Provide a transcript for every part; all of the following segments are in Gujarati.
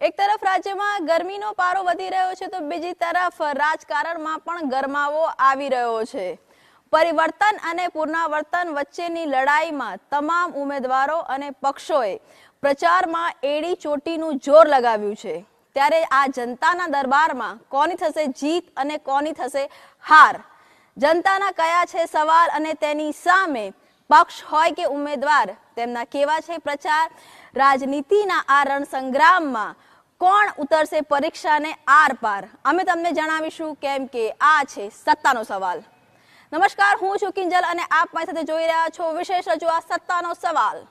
એક તરફ રાજ્યમાં ગરમીનો પારો વધી રહ્યો છે તો બીજી તરફ રાજકારણમાં પણ ગરમાવો આવી રહ્યો છે। પરિવર્તન અને પુનરાવર્તન વચ્ચેની લડાઈમાં તમામ ઉમેદવારો અને પક્ષોએ પ્રચારમાં એડી ચોટીનું જોર લગાવ્યું છે। ત્યારે આ જનતાના દરબારમાં કોની થશે જીત અને કોની થશે હાર? જનતાના કયા છે સવાલ અને તેની સામે પક્ષ હોય કે ઉમેદવાર તેમના કેવા છે પ્રચાર? રાજનીતિના આ રણસંગ્રામમાં કોણ ઉતરશે પરીક્ષાને આર પાર? અમે તમને જણાવીશું, કેમ કે આ છે સત્તાનો સવાલ। નમસ્કાર, હું છું કિંજલ અને આપ મારી સાથે જોઈ રહ્યા છો વિશેષ રજૂઆત સત્તાનો સવાલ।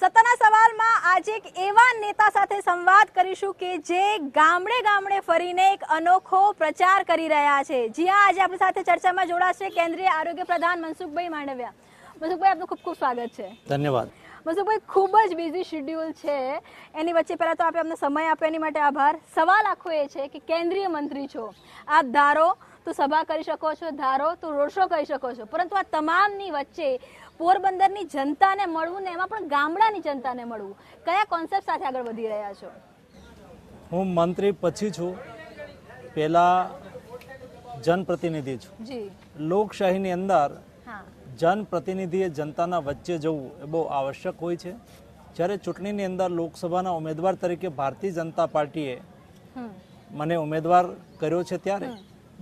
સત્તાના સવાલમાં આજે એક એવા નેતા સાથે સંવાદ કરીશું કે જે ગામડે ગામડે ફરીને એક અનોખો પ્રચાર કરી રહ્યા છે। જી હા, આજે આપણી સાથે ચર્ચામાં જોડાશે કેન્દ્રીય આરોગ્ય પ્રધાન મનસુખભાઈ માંડવિયા। મનસુખભાઈ, આપનું ખૂબ ખૂબ સ્વાગત છે। ધન્યવાદ। મનસુખભાઈ, ખૂબ જ બિઝી શેડ્યુલ છે, એની વચ્ચે પહેલાં તો આપે અમને સમય આપ્યો એની માટે આભાર। સવાલ આખો એ છે કે કેન્દ્રીય મંત્રી છો, આપ ધારો તો સભા કરી શકો છો, ધારો તો રોડ શો કરી શકો છો, પરંતુ આ તમામની વચ્ચે પોરબંદરની જનતાને મળવું ને એમાં પણ ગામડાની જનતાને મળવું, કયા કોન્સેપ્ટ સાથે આગળ વધી રહ્યા છો? હું મંત્રી પછી છું, પહેલા જનપ્રતિનિધિ છું। જી, લોકશાહીની અંદર હા, જનપ્રતિનિધિએ જનતાના વચ્ચે જવું એ બહુ આવશ્યક હોય છે। જ્યારે ચૂંટણીની અંદર લોકસભાના ઉમેદવાર તરીકે ભારતીય જનતા પાર્ટીએ મને ઉમેદવાર કર્યો છે ત્યારે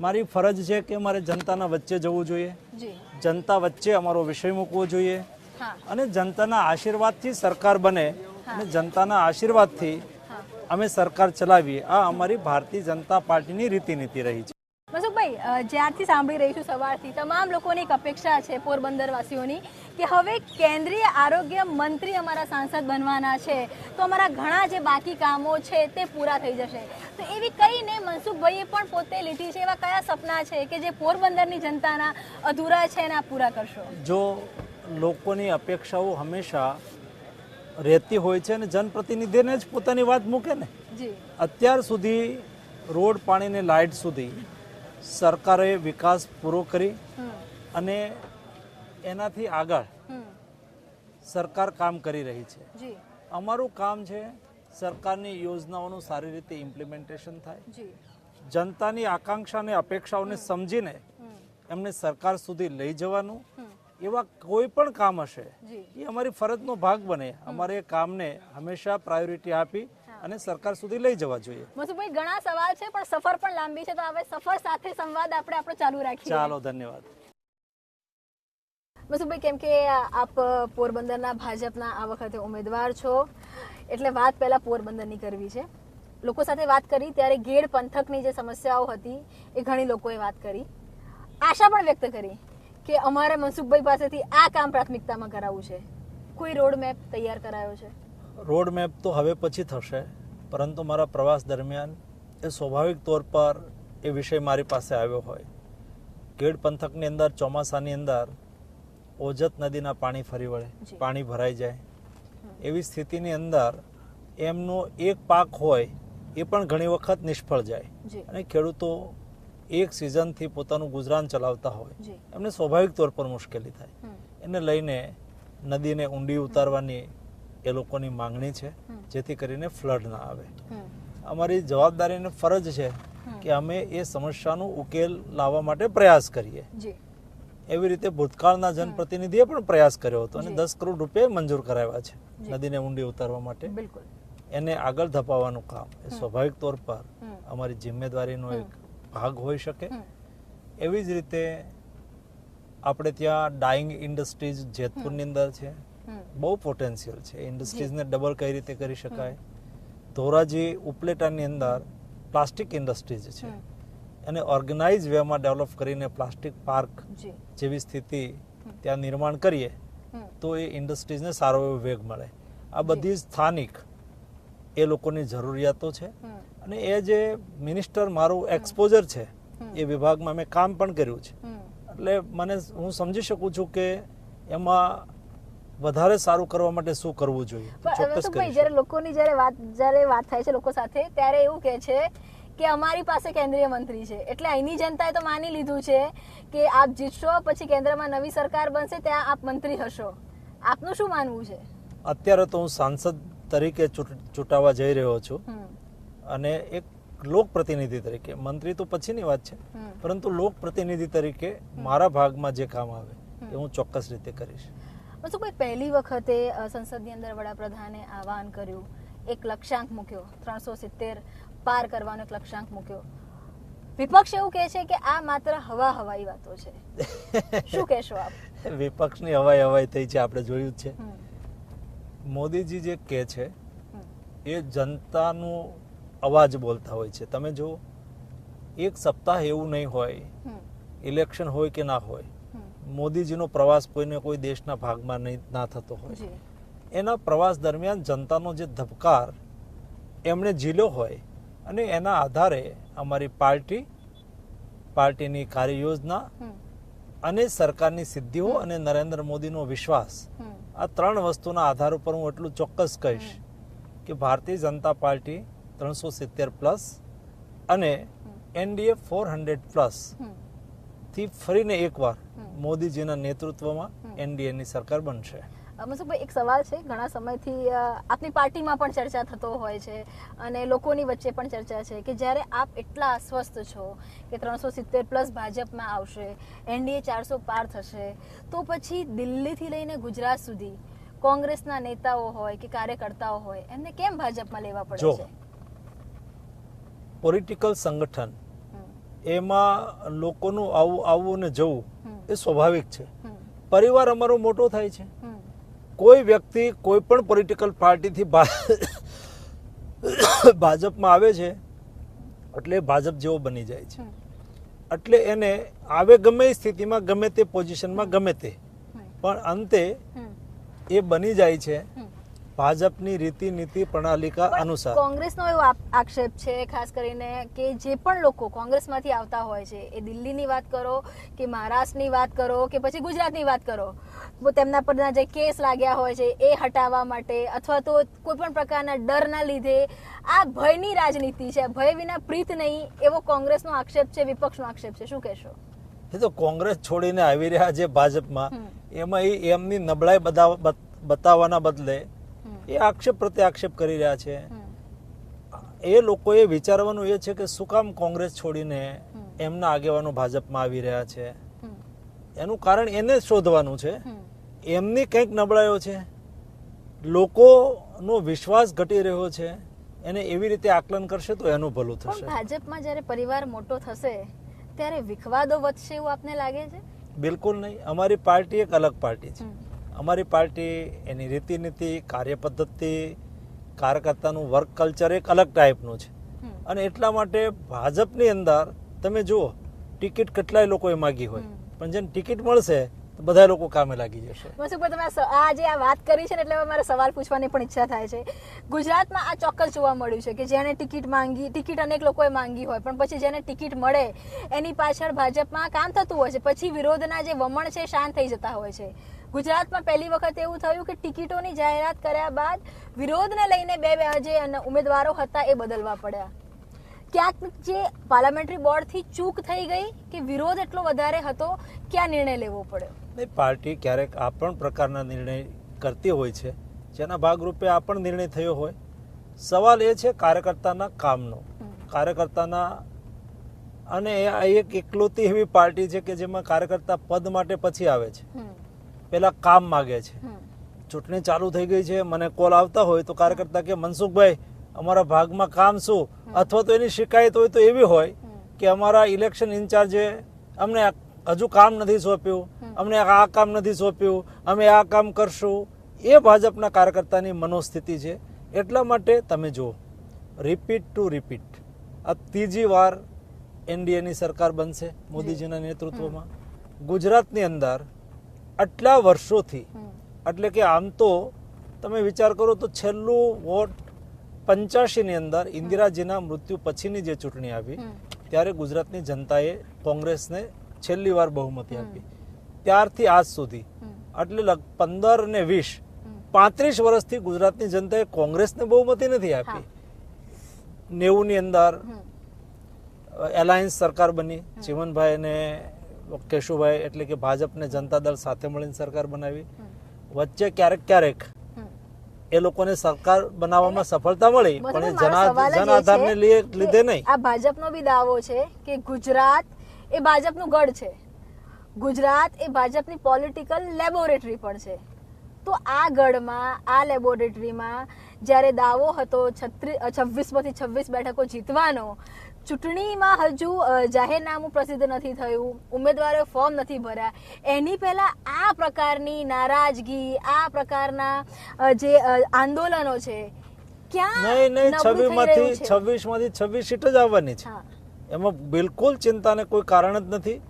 મારી ફરજ છે કે મારે જનતાના વચ્ચે જવું જોઈએ, જી, જનતા વચ્ચે અમારો વિષય મૂકવો જોઈએ હા, અને જનતાના આશીર્વાદથી સરકાર બને અને જનતાના આશીર્વાદથી અમે સરકાર ચલાવીએ। આ અમારી ભારતીય જનતા પાર્ટીની રીતિનીતિ રહી છે। મનસુખભાઈ, જ્યારથી સાંભળી રહી છું સવારથી તમામ લોકોની એક અપેક્ષા છે પોરબંદરવાસીઓની કે હવે કેન્દ્રીય આરોગ્ય મંત્રી અમારા સાંસદ બનવાના છે તો અમારા ઘણા જે બાકી કામો છે તે પૂરા થઈ જશે। તો એવી કઈને મનસુખભાઈએ પણ પોતે લીધી છે, એવા કયા સપના છે કે જે પોરબંદરની જનતાના અધૂરા છે અને આ પૂરા કરશો? જો લોકોની અપેક્ષાઓ હંમેશા રહેતી હોય છે અને જનપ્રતિનિધિને જ પોતાની વાત મૂકે ને। જી, અત્યાર સુધી રોડ, પાણી ને લાઇટ સુધી સરકારે વિકાસ પૂરો કરી અને એનાથી આગળ સરકાર કામ કરી રહી છે। જી, અમારું કામ છે સરકારની યોજનાઓનું સારી રીતે ઇમ્પ્લિમેન્ટેશન થાય, જી, જનતાની આકાંક્ષા અને અપેક્ષાઓને સમજીને એમને સરકાર સુધી લઈ જવાનું। એવા કોઈ પણ કામ હશે એ અમારી ફરજનો ભાગ બને, અમારે એ કામને હંમેશા પ્રાયોરિટી આપી અને સરકાર સુધી લઈ જવા જોઈએ। મનસુખભાઈ, ઘણા સવાલ છે પણ સફર પણ લાંબી છે, તો હવે સફર સાથે સંવાદ આપણે આપણો ચાલુ રાખીએ। ચાલો, ધન્યવાદ। મનસુખભાઈ, કેમ કે આપ પોરબંદરના ભાજપના આ વખતે ઉમેદવાર છો એટલે વાત પહેલા પોરબંદરની કરવી છે। લોકો સાથે વાત કરી ત્યારે ગેડ પંથકની જે સમસ્યાઓ હતી એ ઘણી લોકોએ વાત કરી, આશા પણ વ્યક્ત કરી કે અમારે મનસુખભાઈ પાસેથી આ કામ પ્રાથમિકતામાં કરાવવું છે। કોઈ રોડ મેપ તૈયાર કરાયો છે? રોડ મેપ તો હવે પછી થશે, પરંતુ મારા પ્રવાસ દરમિયાન એ સ્વાભાવિક તौर પર એ વિષય મારી પાસે આવ્યો હોય। ગેડ પંથકની અંદર ચોમાસાની અંદર ઓજત નદીના પાણી ફરી વળે, પાણી ભરાઈ જાય, એવી સ્થિતિની અંદર એમનો એક પાક હોય એ પણ ઘણી વખત નિષ્ફળ જાય અને ખેડૂતો એક સિઝનથી પોતાનું ગુજરાન ચલાવતા હોય, એમને સ્વાભાવિક તौर પર મુશ્કેલી થાય। એને લઈને નદીને ઊંડી ઉતારવાની એ લોકોની માંગણી છે, જેથી કરીને ફ્લડ ના આવે। અમારી જવાબદારી અને ફરજ છે કે અમે એ સમસ્યાનો ઉકેલ લાવવા માટે પ્રયાસ કરીએ। એવી રીતે ભૂતકાળના જનપ્રતિનિધિએ પણ પ્રયાસ કર્યો હતો અને 10 કરોડ રૂપિયા મંજૂર કરાવ્યા છે નદીને ઊંડી ઉતારવા માટે। એને આગળ ધપાવવાનું કામ એ સ્વાભાવિક તौर પર અમારી જિમ્મેદારીનો એક ભાગ હોઈ શકે। એવી જ રીતે આપણે ત્યાં ડાઇંગ ઇન્ડસ્ટ્રીઝ જેતપુરની અંદર છે, બહુ પોટેન્શિયલ છે, ઇન્ડસ્ટ્રીઝને ડબલ કઈ રીતે કરી શકાય। ધોરાજી ઉપલેટાની અંદર પ્લાસ્ટિક ઇન્ડસ્ટ્રીઝ છે, અને ઓર્ગેનાઇઝ વેમાં ડેવલપ કરીને પ્લાસ્ટિક પાર્ક જેવી સ્થિતિ ત્યાં નિર્માણ કરીએ તો એ ઇન્ડસ્ટ્રીઝને સારો એવો વેગ મળે। આ બધી સ્થાનિક એ લોકોની જરૂરિયાતો છે અને એ જે મિનિસ્ટર મારું એક્સપોઝર છે એ વિભાગમાં મેં કામ પણ કર્યું છે, એટલે હું સમજી શકું છું કે એમાં વધારે સારું કરવા માટે શું કરવું જોઈએ। ચોક્કસ કરીશું। જ્યારે લોકોની જ્યારે વાત થાય છે લોકો સાથે ત્યારે એવું કહે છે કે અમારી પાસે કેન્દ્રીય મંત્રી છે એટલે અહીંની જનતાએ તો માની લીધું છે કે આપ જીતશો પછી કેન્દ્રમાં નવી સરકાર બનશે ત્યાં આપ મંત્રી હશો। આપનું શું માનવું છે? અત્યારે તો હું સાંસદ તરીકે ચૂંટાવા જઈ રહ્યો છું હમ, અને એક લોકપ્રતિનિધિ તરીકે, મંત્રી તો પછીની વાત છે, હમ. પરંતુ લોકપ્રતિનિધિ તરીકે મારા ભાગમાં જે કામ આવે એ હું ચોક્કસ રીતે કરીશ. મનસુખભાઈ, પહેલી વખતે સંસદની અંદર વડાપ્રધાને આહવાન કર્યું, એક લક્ષ્યાંક મૂક્યો, 370 પાર કરવાનો એક લક્ષ્યાંક મૂક્યો. વિપક્ષ એવું કહે છે કે આ માત્ર હવાઈ વાતો છે. શું કહેશો આપ? વિપક્ષની હવાઈ થઈ છે, આપણે જોયું જ છે. હમ, મોદીજી જે કહે છે હમ, એ જનતાનો અવાજ બોલતા હોય છે. તમે જો એક સપ્તાહ એવું નહીં હોય, હમ, ઇલેક્શન હોય કે ના હોય, હમ. મોદીજીનો પ્રવાસ કોઈને કોઈ દેશના ભાગમાં ના થતો હોય. જી. એના પ્રવાસ દરમિયાન જનતાનો જે ધબકાર એમણે ઝીલ્યો હોય અને એના આધારે અમારી પાર્ટીની કાર્ય યોજના હમ, અને સરકારની સિદ્ધિઓ અને નરેન્દ્ર મોદીનો વિશ્વાસ, હમ, આ ત્રણ વસ્તુના આધાર ઉપર હું એટલું ચોક્કસ કહીશ કે ભારતીય જનતા પાર્ટી 370 પ્લસ અને એનડીએ 400 પ્લસ હમ. થી ફરીને એકવાર મોદીજીના નેતૃત્વમાં એનડીએની સરકાર બનશે. મનસુખભાઈ, એક સવાલ છે. ઘણા સમયથી આપની પાર્ટીમાં પણ ચર્ચા થતો હોય છે અને લોકોની વચ્ચે પણ ચર્ચા છે કે જ્યારે આપ એટલા અસ્વસ્થ છો કે 370 પ્લસ ભાજપમાં આવશે, એનડીએ 400 પાર થશે, તો પછી દિલ્હીથી લઈને ગુજરાત સુધી કોંગ્રેસના નેતાઓ હોય કે કાર્યકર્તાઓ હોય એમને કેમ ભાજપમાં લેવા પડે છે? પોલિટિકલ સંગઠન એમાં લોકોનું આવવું ને જવું એ સ્વાભાવિક છે. પરિવાર અમારો મોટો થાય છે. કોઈ વ્યક્તિ કોઈ પણ પોલિટિકલ પાર્ટીથી ભાજપમાં આવે છે એટલે ભાજપ જેવો બની જાય છે. એટલે એને આવે ગમે સ્થિતિમાં, ગમે તે પોઝિશનમાં, ગમે તે, પણ અંતે એ બની જાય છે ભાજપની રીતિ નીતિ પ્રણાલિકા અનુસાર. કોંગ્રેસનો એવો આક્ષેપ છે ખાસ કરીને કે જે પણ લોકો કોંગ્રેસમાંથી આવતા હોય છે, એ દિલ્હીની વાત કરો કે મહારાષ્ટ્રની વાત કરો કે પછી ગુજરાતની વાત કરો, તેમના પરના જે કેસ લાગ્યા હોય છે એ હટાવવા માટે અથવા તો કોઈ પણ પ્રકારના ડરના લીધે આ ભયની રાજનીતિ છે, ભય વિના પ્રીત નહીં, એવો કોંગ્રેસનો આક્ષેપ છે, વિપક્ષનો આક્ષેપ છે. શું કહેશો? એ તો કોંગ્રેસ છોડીને આવી રહ્યા છે ભાજપમાં, એમાં એમની નબળાઈ બતાવવાના બદલે એ આક્ષેપ પ્રત્યે આક્ષેપ કરી રહ્યા છે. એ લોકોએ વિચારવાનું એ છે કે શું કામ કોંગ્રેસ છોડીને એમના આગેવાનો ભાજપમાં આવી રહ્યા છે. એનું કારણ એને શોધવાનું છે. એમની કંઈક નબળાઈઓ છે, લોકોનો વિશ્વાસ ઘટી રહ્યો છે, એને એવી રીતે આકલન કરશે તો એનું ભલું થશે. ભાજપમાં જ્યારે પરિવાર મોટો થશે ત્યારે વિખવાદો વધશે એવું આપને લાગે છે? બિલકુલ નહીં. અમારી પાર્ટી એક અલગ પાર્ટી છે. અમારી પાર્ટી, એની રીતિ નીતિ, કાર્ય પદ્ધતિ, કાર્યકર્તાનું વર્ક કલ્ચર એક અલગ ટાઈપનું છે. અને એટલા માટે ભાજપની અંદર તમે જુઓ, ટિકિટ કેટલાય લોકોએ માગી હોય, પણ જેને ટિકિટ મળશે તો બધા લોકો કામે લાગી જશે. મનસુખભાઈ, તમે આજે આ વાત કરી છે ને એટલે મારે સવાલ પૂછવાની પણ ઈચ્છા થાય છે. ગુજરાતમાં આ ચોક્કસ જોવા મળ્યું છે કે જેને ટિકિટ અનેક લોકોએ માંગી હોય, પણ પછી જેને ટિકિટ મળે એની પાછળ ભાજપમાં કામ થતું હોય છે, પછી વિરોધના જે વમણ છે શાંત થઈ જતા હોય છે. ગુજરાતમાં પહેલી વખત એવું થયું કે ટિકિટોની જાહેરાત કર્યા બાદ વિરોધને લઈને બે જે ઉમેદવારો હતા એ બદલવા પડ્યા. ક્યાંક જે પાર્લામેન્ટરી બોર્ડથી ચૂક થઈ ગઈ કે વિરોધ એટલો વધારે હતો, ક્યાં નિર્ણય લેવો પડ્યો? નહીં, પાર્ટી ક્યારેક આ પણ પ્રકારના નિર્ણય કરતી હોય છે જેના ભાગરૂપે આ પણ નિર્ણય થયો હોય. સવાલ એ છે કાર્યકર્તાના કામનો, કાર્યકર્તાના, અને એક એકલોતી એવી પાર્ટી છે કે જેમાં કાર્યકર્તા પદ માટે પછી આવે છે, પેલા કામ માગે છે. ચૂંટણી ચાલુ થઈ ગઈ છે, મને કોલ આવતા હોય તો કાર્યકર્તા કે મનસુખભાઈ અમારા ભાગમાં કામ શું, અથવા તો એની શિકાયત હોય તો એવી હોય કે અમારા ઇલેક્શન ઇન્ચાર્જે અમને હજુ કામ નથી સોંપ્યું, અમને આ કામ નથી સોંપ્યું, અમે આ કામ કરશું. એ ભાજપના કાર્યકર્તાની મનોસ્થિતિ છે. એટલા માટે તમે જુઓ, રિપીટ ટુ રિપીટ આ ત્રીજી વાર એનડીએની સરકાર બનશે મોદીજીના નેતૃત્વમાં. ગુજરાતની અંદર આટલા વર્ષોથી, એટલે કે આમ તો તમે વિચાર કરો તો છેલ્લું વોટ 85 ની અંદર ઇન્દિરાજીના મૃત્યુ પછીની જે ચૂંટણી આવી ત્યારે ગુજરાતની જનતાએ કોંગ્રેસને છેલ્લી વાર બહુમતી આપી. ત્યારથી આજ સુધી એટલે 15 અને 20 35 વર્ષથી ગુજરાતની જનતાએ કોંગ્રેસને બહુમતી નથી આપી. 90 ની અંદર એલાયન્સ સરકાર બની, ચીમનભાઈ અને કેશુભાઈ એટલે કે ભાજપ ને જનતા દળ સાથે મળીને સરકાર બનાવી. વચ્ચે ક્યારેક એ લોકોને સરકાર બનાવવામાં સફળતા મળી, પણ એ જન આધારને લીધે નહીં. આ ભાજપનો બી દાવો છે કે ગુજરાત એ ભાજપનું ગઢ છે, ગુજરાત એ ભાજપની પોલિટિકલ લેબોરેટરી પણ છે. તો આ ગઢમાં, આ લેબોરેટરીમાં જ્યારે દાવો હતો 26માંથી 26 બેઠકો જીતવાનો, ચૂંટણીમાં હજુ જાહેરનામું પ્રસિદ્ધ નથી થયું, ઉમેદવારોએ ફોર્મ નથી ભર્યા, એની પહેલા આ પ્રકારની નારાજગી, આ પ્રકારના જે આંદોલનો છે, ક્યાં નહીં, નબળું થઈ રહ્યું છે? 26માંથી 26 સીટ જ આવવાની છે. એમાં બિલકુલ ચિંતાને કોઈ કારણ જ નથી.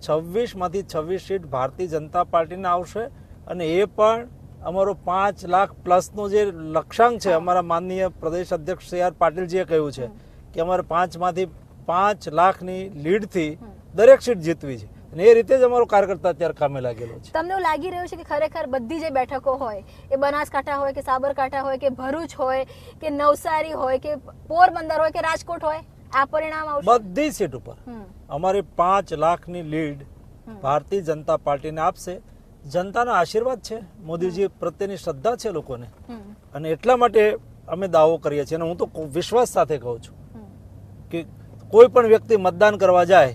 26માંથી 26 સીટ ભારતીય જનતા પાર્ટીને આવશે, અને એ પણ અમારો 5 લાખ પ્લસનો જે લક્ષ્યાંક છે, અમારા માનનીય પ્રદેશ અધ્યક્ષ સી આર પાટીલજીએ કહ્યું છે કે અમારે 5માંથી 5 લાખની લીડથી દરેક સીટ જીતવી છે, અને એ રીતે જ અમારો કાર્યકર્તા અત્યારે કામે લાગેલો છે. તમને એવું લાગી રહ્યું છે કે ખરેખર બધી જે બેઠકો હોય, એ બનાસકાંઠા હોય કે સાબરકાંઠા હોય કે ભરૂચ હોય કે નવસારી હોય કે પોરબંદર હોય કે રાજકોટ હોય, આ પરિણામ આવશે? બધી સીટ ઉપર અમારી 5 લાખની લીડ ભારતીય જનતા પાર્ટીને આપશે. જનતાના આશીર્વાદ છે, મોદીજી પ્રત્યેની શ્રદ્ધા છે લોકોને, અને એટલા માટે અમે દાવો કરીએ છીએ. અને હું તો વિશ્વાસ સાથે કહું છું કે કોઈ પણ વ્યક્તિ મતદાન કરવા જાય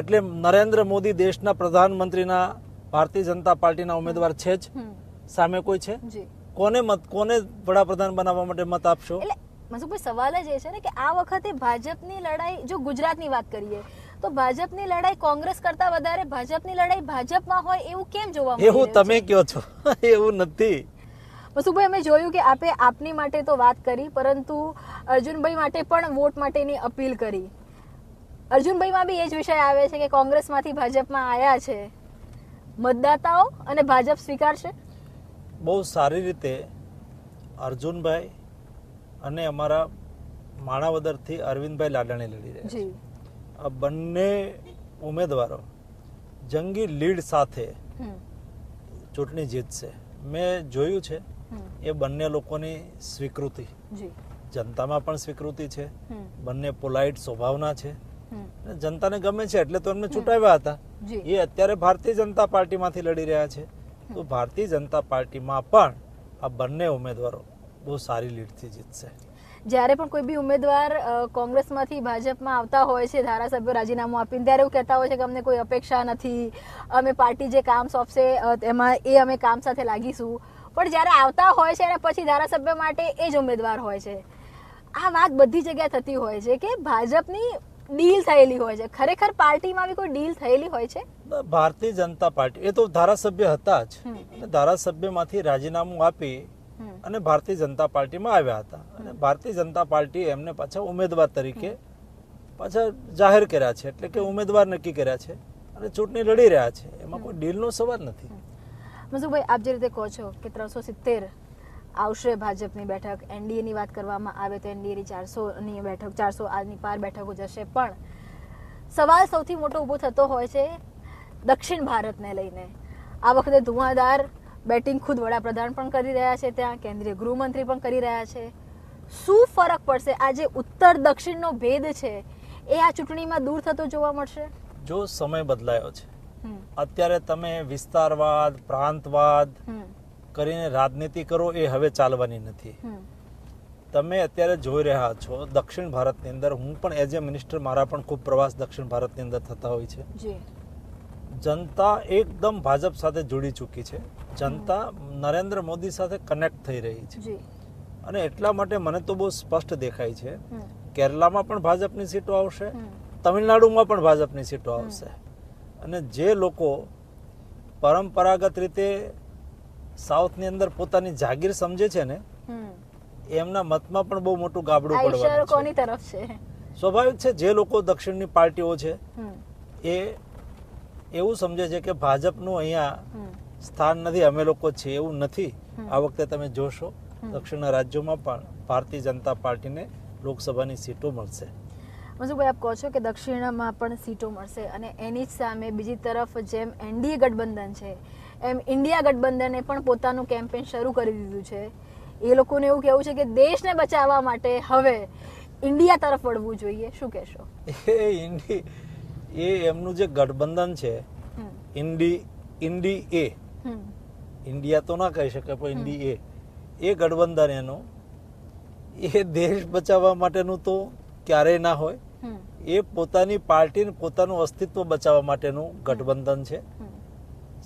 એટલે નરેન્દ્ર મોદી દેશના પ્રધાનમંત્રીના ભારતીય જનતા પાર્ટીના ઉમેદવાર છે જ. સામે કોઈ છે? કોને વડાપ્રધાન બનાવવા માટે મત આપશો? મનસુખભાઈ, સવાલ જ એ છે ને કે આ વખતે ભાજપની લડાઈ, જો ગુજરાતની વાત કરીએ તો ભાજપની લડાઈ કોંગ્રેસ કરતા વધારે ભાજપની લડાઈ ભાજપમાં હોય એવું કેમ જોવા મળે? એવું તમે કહો છો, એવું નથી. મનસુખભાઈ, અમે જોયું કે આપે આપની માટે તો વાત કરી, પરંતુ અર્જુનભાઈ માટે પણ વોટ માટેની અપીલ કરી. અર્જુનભાઈમાં બી એ જ વિષય આવે છે કે કોંગ્રેસમાંથી ભાજપમાં આવ્યા છે, મતદાતાઓ અને ભાજપ સ્વીકારશે? બહુ સારી રીતે અર્જુનભાઈ અને અમારા માણાવદરથી અરવિંદભાઈ લાડાણી લડી રહ્યા છે. આ બંને ઉમેદવારો જંગી લીડ સાથે ચૂંટણી જીતશે. મેં જોયું છે એ બંને લોકોની સ્વીકૃતિ, જનતામાં પણ સ્વીકૃતિ છે, બંને પોલાઇટ સ્વભાવના છે, જનતાને ગમે છે એટલે તો એમને ચૂંટાવ્યા હતા. એ અત્યારે ભારતીય જનતા પાર્ટીમાંથી લડી રહ્યા છે. તો ભારતીય જનતા પાર્ટીમાં પણ આ બંને ઉમેદવારો બહુ સારી લીડથી જીતશે. જ્યારે પણ કોઈ બી ઉમેદવાર કોંગ્રેસમાંથી ભાજપમાં આવતા હોય છે, ધારાસભ્યો રાજીનામું આપીને, ત્યારે એવું કહેતા હોય છે કે અમને કોઈ અપેક્ષા નથી, અમે પાર્ટી જે કામ સોંપશે એમાં એ અમે કામ સાથે લાગીશું. પણ જ્યારે આવતા હોય છે અને પછી ધારાસભ્ય માટે એ જ ઉમેદવાર હોય છે. આ વાત બધી જગ્યાએ થતી હોય છે કે ભાજપની ડીલ થયેલી હોય છે. ખરેખર પાર્ટીમાં બી કોઈ ડીલ થયેલી હોય છે? ભારતીય જનતા પાર્ટી એ તો ધારાસભ્ય હતા જ, અને ધારાસભ્યમાંથી રાજીનામું આપી અને ભારતીય જનતા પાર્ટીમાં આવ્યા હતા, અને ભારતીય જનતા પાર્ટી એમને પાછા ઉમેદવાર તરીકે પાછા જાહેર કર્યા છે, એટલે કે ઉમેદવાર નક્કી કર્યા છે અને ચૂંટણી લડી રહ્યા છે. એમાં કોઈ ડીલનો સવાલ નથી. મનસુખભાઈ, આપ જે રીતે કહો છો કે 370 આવશે ભાજપની બેઠક, એનડીએની વાત કરવામાં આવે તો એનડીએની 400ની બેઠક, 400 આની પાર બેઠકો જશે. પણ સવાલ સૌથી મોટો ઊભો થતો હોય છે દક્ષિણ ભારતને લઈને. આ વખતે ધુઆંધાર બેટિંગ ખુદ વડાપ્રધાન પણ કરી રહ્યા છે, ત્યાં કેન્દ્રીય ગૃહમંત્રી પણ કરી રહ્યા છે. શું ફરક પડશે? આ જે ઉત્તર દક્ષિણનો ભેદ છે એ આ ચૂંટણીમાં દૂર થતો જોવા મળશે? જો સમય બદલાયો છે, અત્યારે તમે વિસ્તારવાદ, પ્રાંતવાદ કરીને રાજનીતિ કરો એ હવે ચાલવાની નથી. તમે અત્યારે જોઈ રહ્યા છો દક્ષિણ ભારતની અંદર, હું પણ એઝ એ મિનિસ્ટર મારા પણ ખૂબ પ્રવાસ દક્ષિણ ભારતની અંદર થતા હોય છે. જનતા એકદમ ભાજપ સાથે જોડી ચૂકી છે, જનતા નરેન્દ્ર મોદી સાથે કનેક્ટ થઈ રહી છે, અને એટલા માટે મને તો બહુ સ્પષ્ટ દેખાય છે કેરલામાં પણ ભાજપની સીટો આવશે, તમિલનાડુમાં પણ ભાજપની સીટો આવશે. અને જે લોકો પરંપરાગત રીતે સાઉથની અંદર પોતાની જાગીર સમજે છે ને, એમના મતમાં પણ બહુ મોટું ગાબડું પડવાનું છે. કોની તરફ છે? સ્વાભાવિક છે, જે લોકો દક્ષિણની પાર્ટીઓ છે એ એવું સમજે છે કે ભાજપનું અહીંયા સ્થાન નથી, અમે લોકો છીએ, એવું નથી. આ વખતે તમે જોશો દક્ષિણના રાજ્યોમાં પણ ભારતીય જનતા પાર્ટીને લોકસભાની સીટો મળશે. મનસુખભાઈ, આપ કહો છો કે દક્ષિણમાં પણ સીટો મળશે, અને એની જ સામે બીજી તરફ જેમ એનડીએ ગઠબંધન છે એમ ઇન્ડિયા ગઠબંધને પણ પોતાનું કેમ્પેન શરૂ કરી દીધું છે. એ લોકોને એવું કહેવું છે કે દેશને બચાવવા માટે હવે ઇન્ડિયા તરફ વળવું જોઈએ. શું કહેશો? એ એમનું જે ગઠબંધન છે ઇન્ડી એ, ઇન્ડિયા તો ના કહી શકાય પણ ઇન્ડી એ ગઠબંધન એનું એ દેશ બચાવવા માટેનું તો ક્યારેય ના હોય. એ પોતાની પાર્ટીને પોતાનું અસ્તિત્વ બચાવવા માટેનું ગઠબંધન છે.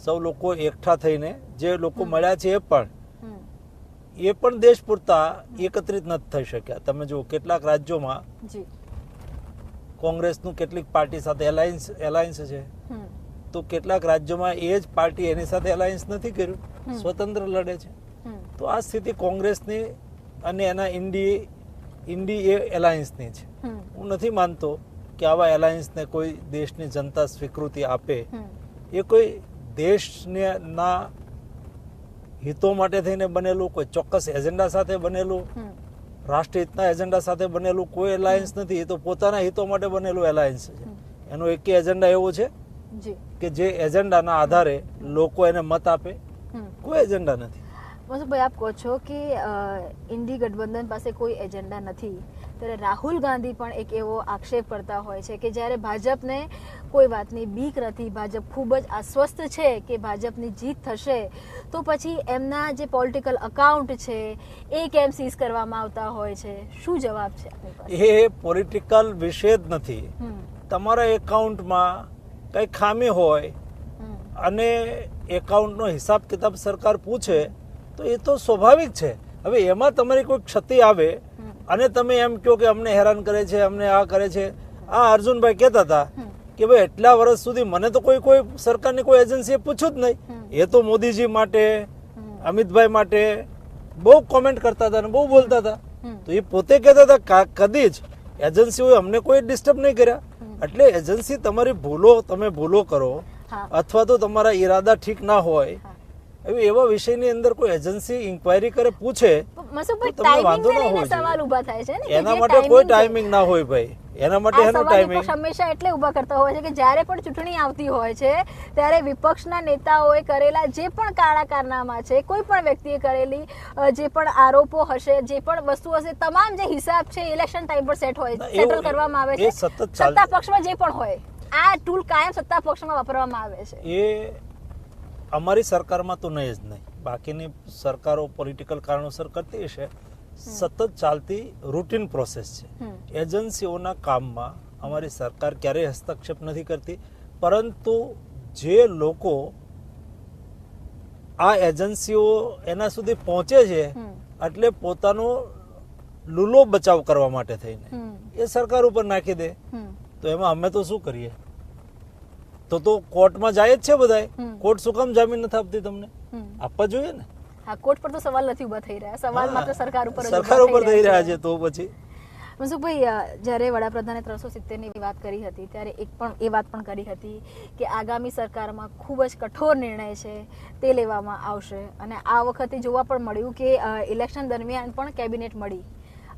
સૌ લોકો એકઠા થઈને જે લોકો મળ્યા છે એ પણ દેશ પૂરતા એકત્રિત નથી થઈ શક્યા. તમે જુઓ કેટલાક રાજ્યોમાં કોંગ્રેસનું કેટલીક પાર્ટી સાથે એલાયન્સ છે, તો કેટલાક રાજ્યોમાં એ જ પાર્ટી એની સાથે એલાયન્સ નથી કર્યું, સ્વતંત્ર લડે છે. તો આ સ્થિતિ કોંગ્રેસની અને એના ઇન્ડી એ એલાયન્સની છે. હું નથી માનતો કે આવા એલાયન્સને કોઈ દેશની જનતા સ્વીકૃતિ આપે. એ કોઈ દેશના હિતો માટે થઈને બનેલું, કોઈ ચોક્કસ એજન્ડા સાથે બનેલું, રાષ્ટ્રહિતના એજન્ડા સાથે બનેલું કોઈ એલાયન્સ નથી. એ તો પોતાના હિતો માટે બનેલું એલાયન્સ છે. એનો એક એજન્ડા એવો છે કે જે એજન્ડાના આધારે લોકો એને મત આપે. કોઈ એજન્ડા નથી. મનસુખભાઈ, આપ કહો છો કે ઇન્ડી ગઠબંધન પાસે કોઈ એજન્ડા નથી, ત્યારે રાહુલ ગાંધી પણ એક એવો આક્ષેપ કરતા હોય છે કે જ્યારે ભાજપને કોઈ વાતની બીક નથી, ભાજપ ખૂબ જ આશ્વસ્ત છે કે ભાજપની જીત થશે, તો પછી એમના જે પોલિટિકલ અકાઉન્ટ છે એ કેમ સીઝ કરવામાં આવતા હોય છે? શું જવાબ છે આપની પાસે? એ પોલિટિકલ વિષય જ નથી. તમારા એકાઉન્ટમાં કઈ ખામી હોય અને એકાઉન્ટનો હિસાબ કિતાબ સરકાર પૂછે તો એ તો સ્વાભાવિક છે. હવે એમાં તમારી કોઈ ક્ષતિ આવે અને તમે એમ કહો કે અમને હેરાન કરે છે, અમને આ કરે છે. આ અર્જુનભાઈ કહેતા હતા કે ભાઈ એટલા વર્ષ સુધી મને તો કોઈ સરકારની કોઈ એજન્સીએ પૂછ્યું જ નહીં. એ તો મોદીજી માટે, અમિતભાઈ માટે બહુ કોમેન્ટ કરતા હતા અને બહુ બોલતા હતા. તો એ પોતે કહેતા હતા કદી જ એજન્સીઓએ અમને કોઈ ડિસ્ટર્બ નહીં કર્યા. એટલે એજન્સી તમારી તમે ભૂલો કરો અથવા તો તમારા ઈરાદા ઠીક ના હોય એવા વિષયની અંદર કોઈ એજન્સી ઇન્ક્વાયરી કરે, પૂછે, તમને વાંધો ના હોય. સવાલ ઊભા થાય છે ને એના માટે કોઈ ટાઈમિંગ ના હોય ભાઈ. એના માટે એનો ટાઈમિંગ હંમેશા એટલે ઊભા કરતા હોય છે કે જ્યારે પણ ચૂંટણી આવતી હોય છે ત્યારે વિપક્ષના નેતાઓએ કરેલા જે પણ કાળા કારનામા છે, કોઈ પણ વ્યક્તિએ કરેલી જે પણ આરોપો હશે, જે પણ વસ્તુ હશે, તમામ જે હિસાબ છે ઇલેક્શન ટાઈમ પર સેટલ કરવામાં આવે છે. સત્તા પક્ષમાં જે પણ હોય આ ટૂલ કાયમ સત્તા પક્ષમાં વાપરવામાં આવે છે. એ અમારી સરકારમાં તો નહીં જ નહીં, બાકીની સરકારો પોલિટિકલ કારણોસર કરતી હશે. સતત ચાલતી રૂટીન પ્રોસેસ છે. એજન્સીઓના કામમાં અમારી સરકાર ક્યારેય હસ્તક્ષેપ નથી કરતી. પરંતુ જે લોકો આ એજન્સીઓ એના સુધી પહોંચે છે એટલે પોતાનો લૂલો બચાવ કરવા માટે થઈને એ સરકાર ઉપર નાખી દે, તો એમાં અમે તો શું કરીએ? તો કોર્ટમાં જાય જ છે બધા. કોર્ટ શું કામ જામીન નથી આપતી? તમને આપવા જોઈએ ને. કોર્ટ પર તો સવાલ નથી ઉભા થઈ રહ્યા, સવાલ માત્ર સરકાર ઉપર થઈ રહ્યા છે. તો પછી મનસુખભાઈ, જ્યારે વડાપ્રધાને 370 ની વાત કરી હતી ત્યારે એ વાત પણ કરી હતી કે આગામી સરકારમાં ખૂબ જ કઠોર નિર્ણય છે તે લેવામાં આવશે. અને આ વખતે જોવા પણ મળ્યું કે ઇલેક્શન દરમિયાન પણ કેબિનેટ મળી.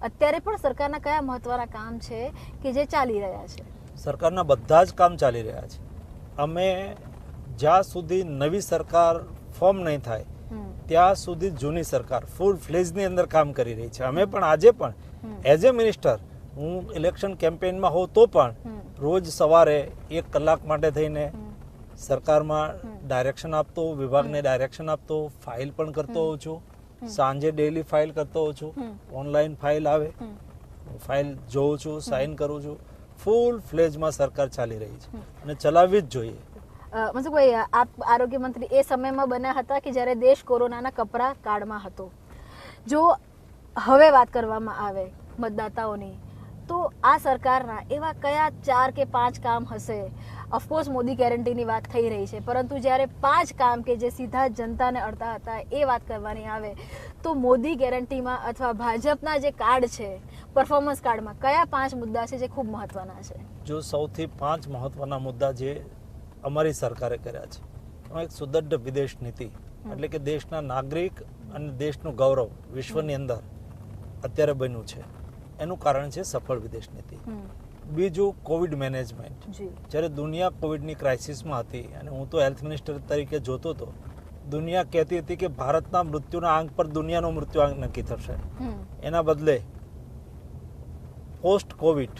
અત્યારે પણ સરકારના કયા મહત્વના કામ છે કે જે ચાલી રહ્યા છે? સરકારના બધા જ કામ ચાલી રહ્યા છે. અમે જ્યાં સુધી નવી સરકાર ફોર્મ નહીં થાય ત્યાં સુધી જૂની સરકાર ફૂલ ફ્લેજની અંદર કામ કરી રહી છે. અમે પણ આજે પણ એઝ એ મિનિસ્ટર હું ઇલેક્શન કેમ્પેઇનમાં હોઉં તો પણ રોજ સવારે 1 કલાક માટે થઈને સરકારમાં ડાયરેક્શન આપતો, વિભાગને ડાયરેક્શન આપતો, ફાઇલ પણ કરતો હોઉં છું. સાંજે ડેઈલી ફાઇલ કરતો હોઉં છું. ઓનલાઈન ફાઇલ આવે, ફાઇલ જોઉં છું, સાઇન કરું છું. ફૂલ ફ્લેજમાં સરકાર ચાલી રહી છે અને ચલાવવી જ જોઈએ. મનસુખભાઈ, આપ આરોગ્ય મંત્રી એ સમયમાં બન્યા હતા કે જ્યારે દેશ કોરોનાના કપરા કાળમાં હતો. જો હવે વાત કરવામાં આવે મતદાતાઓની, તો આ સરકારના એવા કયા 4 કે 5 કામ હશે? ઓફકોર્સ મોદી ગેરંટીની વાત થઈ રહી છે, પરંતુ જ્યારે 5 કામ કે જે સીધા જનતાને અડતા હતા એ વાત કરવાની આવે તો મોદી ગેરંટીમાં અથવા ભાજપના જે કાર્ડ છે, પરફોર્મન્સ કાર્ડમાં કયા 5 મુદ્દા છે જે ખૂબ મહત્વના છે? જો સૌથી 5 મહત્વના મુદ્દા જે અમારી સરકારે કર્યા છે, એમાં એક સુદૃઢ વિદેશ નીતિ, એટલે કે દેશના નાગરિક અને દેશનું ગૌરવ વિશ્વની અંદર અત્યારે બન્યું છે. એનું કારણ છે સફળ વિદેશ નીતિ. બીજું કોવિડ મેનેજમેન્ટ. જ્યારે દુનિયા કોવિડની ક્રાઇસિસમાં હતી અને હું તો હેલ્થ મિનિસ્ટર તરીકે જોતો હતો, દુનિયા કહેતી હતી કે ભારતના મૃત્યુના આંક પર દુનિયાનો મૃત્યુ આંક નક્કી થશે. એના બદલે પોસ્ટ કોવિડ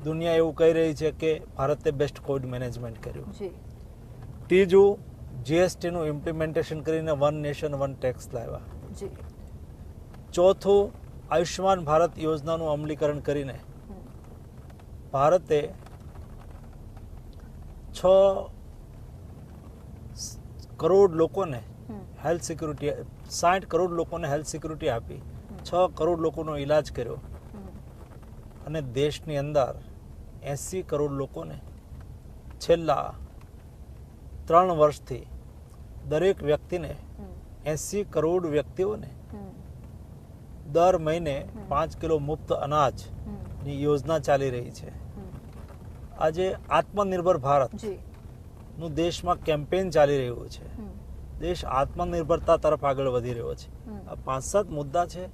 દુનિયા એવું કહી રહી છે કે ભારતે બેસ્ટ કોવિડ મેનેજમેન્ટ કર્યું. ત્રીજું, જીએસટી નું ઇમ્પ્લિમેન્ટેશન કરીને 1 નેશન 1 ટેક્સ લાવ્યા. જી ચોથું, આયુષ્માન ભારત યોજનાનું અમલીકરણ કરીને ભારતે 6 કરોડ લોકોને હેલ્થ સિક્યુરિટી 60 કરોડ લોકોને હેલ્થ સિક્યુરિટી આપી, 6 કરોડ લોકોનો ઈલાજ કર્યો અને દેશની અંદર 80 કરોડ લોકોને છેલ્લા 3 વર્ષથી દરેક વ્યક્તિને 80 કરોડ વ્યક્તિઓને દર મહિને 5 કિલો મુફ્ત અનાજની યોજના ચાલી રહી છે. આજે આત્મનિર્ભર ભારત જી નું દેશમાં કેમ્પેન ચાલી રહ્યું છે. દેશ આત્મનિર્ભરતા તરફ આગળ વધી રહ્યો છે. આ 5-7 મુદ્દા છે,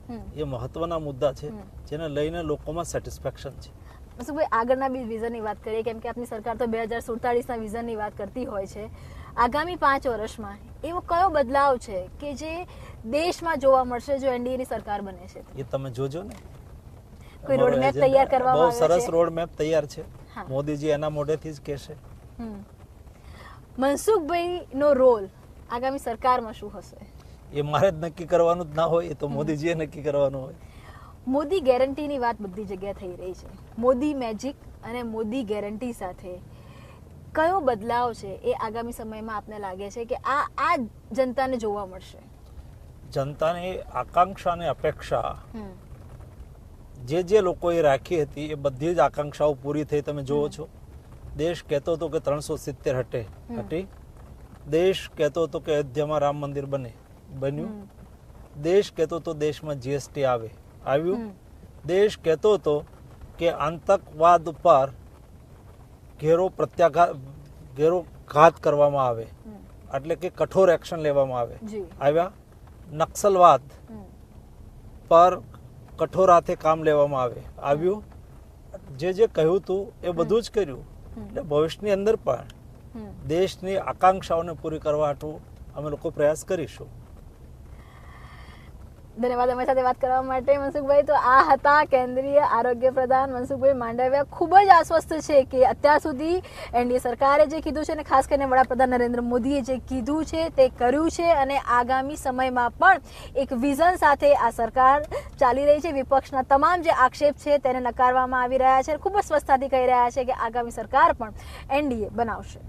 એ મહત્વના મુદ્દા છે જેને લઈને લોકોમાં સેટિસ્ફેક્શન છે. મનસુખભાઈ, આગળના બી વિઝનની વાત કરીએ, કેમ કે આપની સરકાર તો 2047ના વિઝનની વાત કરતી હોય છે. આગામી 5 વર્ષમાં એવો કયો બદલાવ છે કે જે દેશમાં જોવા મળશે જો એનડીએની સરકાર બને છે? એ તમે જોજો ને. કોઈ રોડ મેપ તૈયાર કરવામાં બહુ આવ્યો છે? સરસ રોડ મેપ તૈયાર છે. હા. મોદીજી એના મોઢેથી જ કહેશે. મનસુખભાઈ નો રોલ આગામી સરકારમાં શું હશે? એ મારે જ નક્કી કરવાનું જ ના હોય, એ તો મોદીજીએ નક્કી કરવાનું હોય. મોદી ગેરંટીની વાત બધી જગ્યાએ થઈ રહી છે. મોદી મેજિક અને મોદી ગેરંટી સાથે કયો બદલાવ છે એ આગામી સમયમાં આપને લાગે છે કે આ જનતાને જોવા મળશે? જનતાની આકાંક્ષા અને અપેક્ષા જે લોકોએ રાખી હતી એ બધી જ આકાંક્ષાઓ પૂરી થઈ. તમે જોવો છો, દેશ કહેતો હતો કે 370 હટી. દેશ કહેતો હતો કે અયોધ્યામાં રામ મંદિર બન્યું. દેશ કહેતો હતો દેશમાં જીએસટી આવ્યું. દેશ કહેતો હતો કે આતંકવાદ ઉપર ઘેરો ઘાત કરવામાં આવે, એટલે કે કઠોર એક્શન લેવામાં આવે. આવ્યા. નક્સલવાદ પર કઠોર હાથે કામ લેવામાં આવ્યું. જે કહ્યું હતું એ બધું જ કર્યું. એટલે ભવિષ્યની અંદર પણ દેશની આકાંક્ષાઓને પૂરી કરવા હાટુ અમે લોકો પ્રયાસ કરીશું. ધન્યવાદ અમારી સાથે વાત કરવા માટે મનસુખભાઈ. તો આ હતા કેન્દ્રીય આરોગ્ય પ્રધાન મનસુખભાઈ માંડવિયા. ખૂબ જ આશ્વસ્ત છે કે અત્યાર સુધી એનડીએ સરકારે જે કીધું છે અને ખાસ કરીને વડાપ્રધાન નરેન્દ્ર મોદીએ જે કીધું છે તે કર્યું છે અને આગામી સમયમાં પણ એક વિઝન સાથે આ સરકાર ચાલી રહી છે. વિપક્ષના તમામ જે આક્ષેપ છે તેને નકારવામાં આવી રહ્યા છે. ખૂબ જ સ્પષ્ટતાથી કહી રહ્યા છે કે આગામી સરકાર પણ એનડીએ બનાવશે.